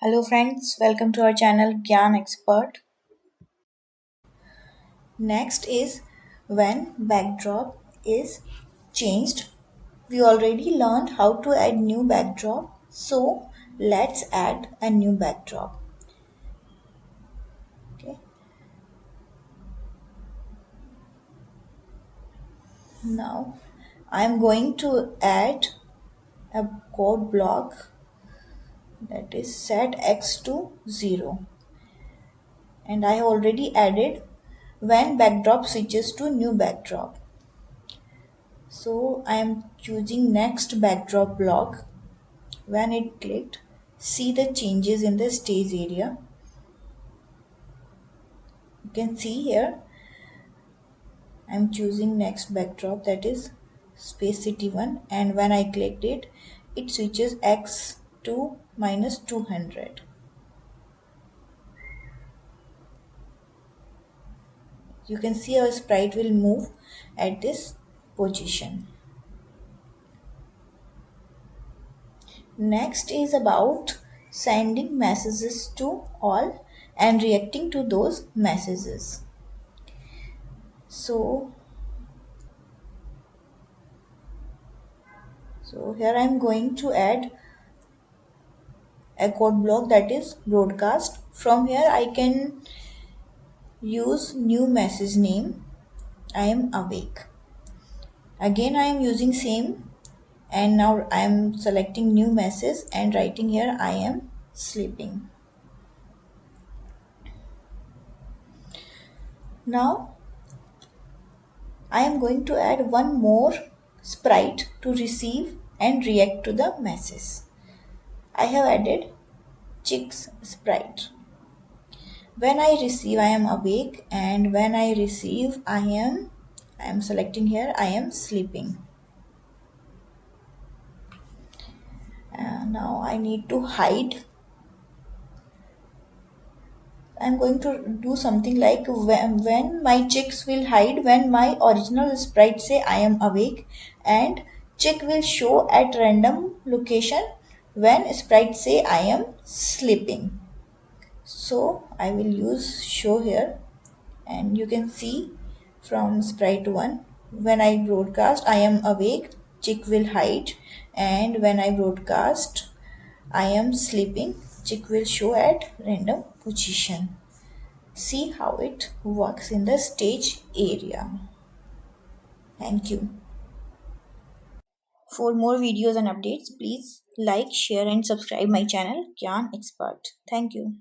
Hello friends, welcome to our channel Gyan Expert. Next is when backdrop is changed. We already learned how to add new backdrop. So let's add a new backdrop. Okay. Now I am going to add a code block that is set x to 0, and I have already added when backdrop switches to new backdrop. So I am choosing next backdrop block. When it clicked, see the changes in the stage area. You can see here I'm choosing next backdrop, that is Space City 1, and when I clicked it, it switches x to minus 200. You can see our sprite will move at this position. Next is about sending messages to all and reacting to those messages. So here I am going to add a code block, that is broadcast. From here I can use new message name, I am awake. Again I am using same, and now I am selecting new message and writing here I am sleeping. Now I am going to add one more sprite to receive and react to the message. I have added chicks sprite. When I receive I am awake, and when I receive I am selecting here I am sleeping. Now I need to hide. I'm going to do something like when my chicks will hide when my original sprite say I am awake, and chick will show at random location when sprite say I am sleeping. So I will use show here, and you can see from sprite 1, when I broadcast I am awake, chick will hide, and when I broadcast I am sleeping, chick will show at random position. See how it works in the stage area. Thank you. For more videos and updates, please like, share and subscribe my channel Gyan Expert. Thank you.